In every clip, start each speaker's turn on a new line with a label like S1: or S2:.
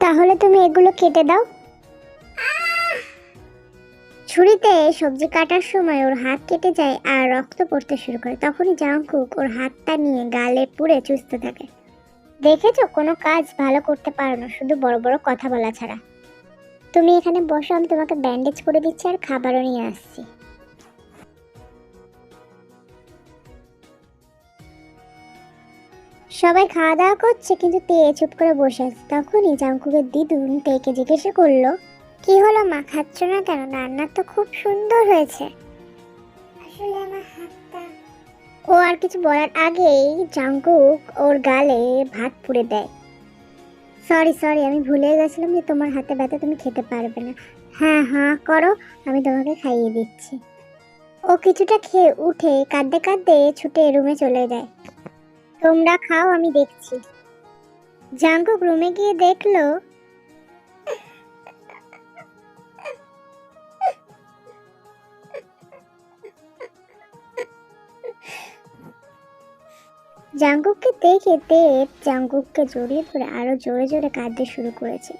S1: তাহলে তুমি এগুলো কেটে দাও। ছুরিতে সবজি কাটার সময় ওর হাত কেটে যায় আর রক্ত পড়তে শুরু করে। তখনই জাংকুক ওর হাতটা নিয়ে গালে পুড়ে চুষতে থাকে। দেখেছো, কোনো কাজ ভালো করতে পারো না, শুধু বড় বড় কথা বলা ছাড়া। তুমি এখানে বসো, আমি তোমাকে ব্যান্ডেজ করে দিচ্ছি আর খাবারও নিয়ে আসছি। সবাই খাওয়া দাওয়া করছে কিন্তু তে চুপ করে বসে আছে। তখনই জাংকুকের দিদুন তেকে জিজ্ঞাসা করলো, কি হলো মা, খাচ্ছ না কেন? রান্না তো খুব সুন্দর হয়েছে। আসলে আমার হাতটা। ও আর কিছু বলার আগেই জাংকুক ওর গালে ভাত পুড়ে দেয়। সরি সরি, আমি ভুলে গেছিলাম যে তোমার হাতে ব্যথা, তুমি খেতে পারবে না। হ্যাঁ হ্যাঁ করো, আমি তোমাকে খাইয়ে দিচ্ছি। ও কিছুটা খেয়ে উঠে কাঁদতে কাঁদতে ছুটে রুমে চলে যায়। তোমরা খাও, আমি দেখছি। জাংকুক রুমে গিয়ে দেখলো জাংকুককে দেখে দেব জাংকুককে জড়িয়ে ধরে আরো জোরে জোরে কাঁদতে শুরু করেছে।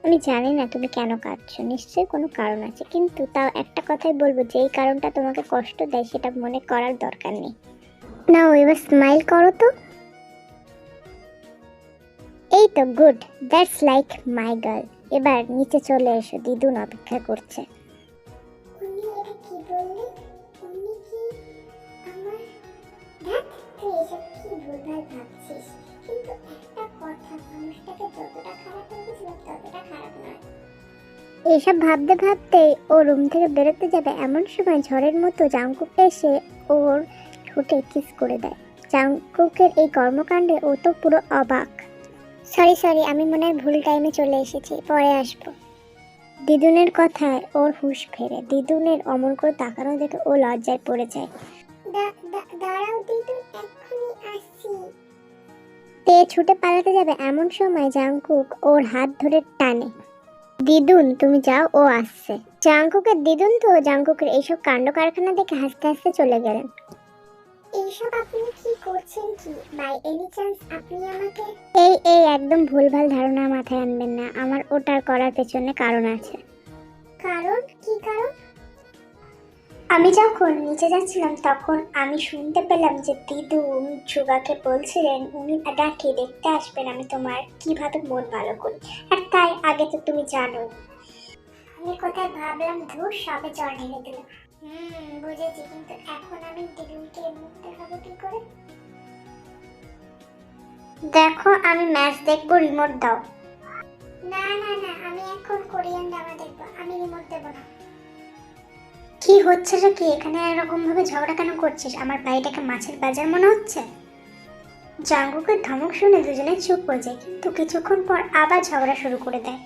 S1: আমি জানি না তুমি কেন কাঁদছো, নিশ্চয়ই কোনো কারণ আছে, কিন্তু তাও একটা কথাই বলবো, যেই কারণটা তোমাকে কষ্ট দেয় সেটা মনে করার দরকার নেই। নাও এবার স্মাইল করো তো। এই তো, good, that's like my girl. এবার নিচে চলে এসো, দিদুন অপেক্ষা করছে। উনি এটা কি বললে? উনি কি আমার ধ্যাৎ, তুই এসব কি ভুলভাল ভাবছিস। কিন্তু একটা কথা, মানুষটাকে যতটা খারাপ ভেবেছিলাম ততটা খারাপ নয়। এইসব ভাবতে ভাবতে ও রুম থেকে বেরোতে যাবে, এমন সময় ঝড়ের মতো জাংকুক এসে ওর ঠোঁটে কিস করে দেয়। জাংকুকের এই কর্মকাণ্ডে ও তো পুরো অবাক। সরি সরি, আমি মনে হয় ভুল টাইমে চলে এসেছি, পরে আসবো। দিদুনের কথায় ওর হুঁশ ফেরে। দিদুনের অমন করে তাকানো দেখে ও লজ্জায় পড়ে যায়। দাঁড়াও দিদুন, এক্ষুনি আসছি। তে ছুটে পালাতে যাবে, এমন সময় জাংকুক ওর হাত ধরে টানে। দিদুন তুমি যাও, ও আসছে। জাংকুকের দিদুন তো জাংকুকের এইসব কাণ্ড কারখানা দেখে হাসতে হাসতে চলে গেলেন। এইসব আপনি কি করছেন? কি বাই এনি চান্স আপনি আমাকে এই একদম ভুলভাল ধারণা মাথায় আনবেন না, আমার ওটার করার পেছনে কারণ আছে। কারণ? কি কারণ? আমি যখন নিচে যাচ্ছিলাম তখন আমি শুনতে পেলাম যে দিদুন সুগাকে বলছিলেন উনি ডাকে দেখতে আসবেন আমি তোমার কিভাবে মন ভালো করি, আর তাই আগে তো তুমি জানো। আমি কোথায় ভাবলাম, ধূর, সবে জল ঢেলে দিল। বুঝেছি, কিন্তু এখন আমি দিদুনকে মুখ দেখাবো কি করে? দেখো, আমি ম্যাচ দেখবো, রিমোট দাও। না না না, আমি এখন কোরিয়ান ড্রামা দেখবো, আমি রিমোট দেবো না। কি হচ্ছে রে, কি এখানে এরকম ভাবে ঝগড়া কেন করছিস? আমার বাড়িটাকে মাছের বাজার মনে হচ্ছে? জাঙ্গুকের ধমক শুনে দুজনে চুপ হয়ে যায়, কিন্তু কিছুক্ষণ পর আবার ঝগড়া শুরু করে দেয়।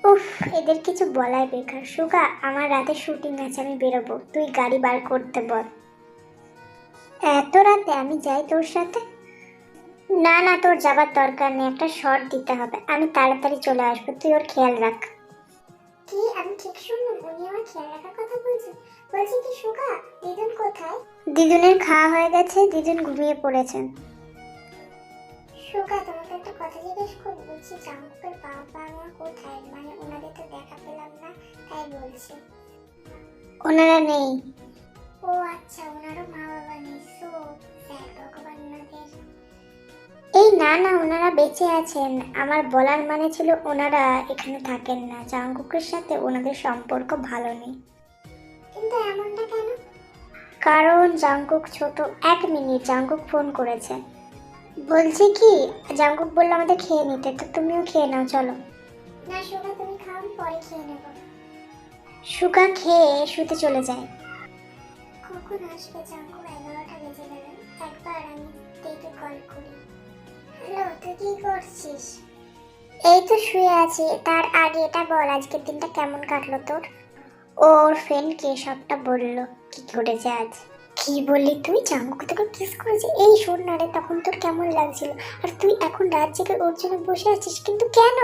S1: উফ, এদের কিছু বলাই বেকার। সুগা, আমার রাতে শুটিং আছে, আমি বেরোবো, তুই গাড়ি বার করতে বল। এত রাতে আমি যাই তোর সাথে? না না, তোর যাবার দরকার নেই, একটা শর্ট দিতে হবে, আমি তাড়াতাড়ি চলে আসবো, তুই ওর খেয়াল রাখ। কি, আমি ঠিক শুনলাম? উনি আমার খেয়াল রাখার কথা বলছেন? বলছি কি সুগা, দিদুন কোথায়? দিদুনের খাওয়া হয়ে গেছে, দিদুন ঘুমিয়ে পড়েছেন। সুগা, তোমাকে একটা কথা জিজ্ঞেস করবো, বলছি জাঙ্কুকের বাবা মা কোথায়? মানে ওনাদের তো দেখা পেলাম না, তাই বলছি। ওনারা নেই। ও আচ্ছা, ওনারও মা বাবা নেই, সো স্যাড, ভগবান ওনাদের। এই না না, ওনারা বেঁচে আছেন, আমার বলার মানে ছিল ওনারা এখানে থাকেন না, জাঙ্কুকের সাথে ওনাদের সম্পর্ক ভালো নেই। কিন্তু এমনটা কেন? কারণ জাঙ্কুক ছোট। এক মিনিট, জাঙ্কুক ফোন করেছে। বলছি কি, জাঙ্কুক বললো আমাদের খেয়ে নিতে, তো তুমিও খেয়ে নাও, চলো। না সুগা, তুমি খাও, আমি পরে খেয়ে নেব। সুগা খেয়ে শুতে চলে যায়। কখন আসবে জাঙ্কুক? 11টা বেজে গেল, একবার আমি দেখে কল করি। হ্যালো, তুই কি করছিস? এই তো শুয়ে আছি। তার আগে এটা বল, আজকের দিনটা কেমন কাটলো তোর? ওর ফ্রেন্ডকে সবটা বললো কি ঘটেছে আজ। কি বললি তুই? জাঙ্কুক তোকে কিস করেছে? এই শোন না রে, তখন তোর কেমন লাগছিল, আর তুই এখন রাত জেগে ওর জন্য বসে আছিস, কিন্তু কেন?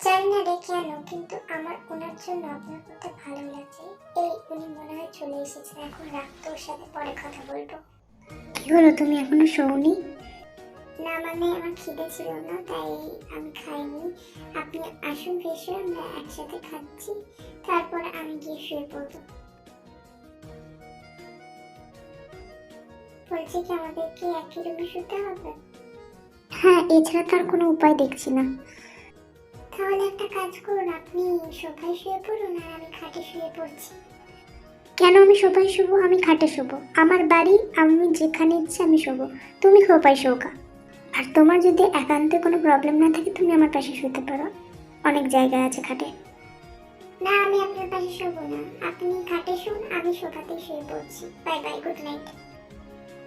S1: জানি না রে কেন, কিন্তু আমার ওনার জন্য আপনার করতে ভালো লাগছে। এই উনি মনে হয় চলে এসেছেন, এখন রাখ, তোর সাথে পরে কথা বলবো। কি হলো, তুমি এখনো শোওনি? না মানে আমার খিদে ছিল না, তাই আমি খাইনি। আপনি আসুন ফ্রেশ হয়ে, আমরা একসাথে খাচ্ছি, তারপর আমি গিয়ে শুয়ে পড়বো। বলছি কি আমাদেরকে একই রুমে শুতে হবে? হ্যাঁ, এছাড়া তো আর কোনো উপায় দেখছি না। তাহলে একটা কাজ করুন, আপনি সোফায় শুয়ে পড়ুন আর আমি খাটে শুয়ে পড়ছি। কেন আমি সোফায় শোবো? আমি খাটে শোবো। আমার বাড়ি, আমি যেখানে ইচ্ছে আমি শোবো। তুমি সোফায় শোকা। আর তোমার যদি একান্তে কোনো প্রবলেম না থাকে তুমি আমার পাশে শুতে পারো, অনেক জায়গা আছে খাটে। না আমি আপনার পাশে শোবো না, আপনি খাটে শুন, আমি সোফাতে শুয়ে পড়ছি। Bye bye, good night.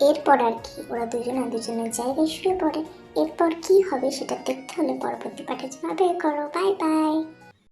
S1: এরপর আর কি, ওরা দুজনের জায়গায় শুয়ে পড়ে। এরপর কি হবে সেটা দেখতে হলে পরবর্তী পাঠে জানাবে করো। Bye bye.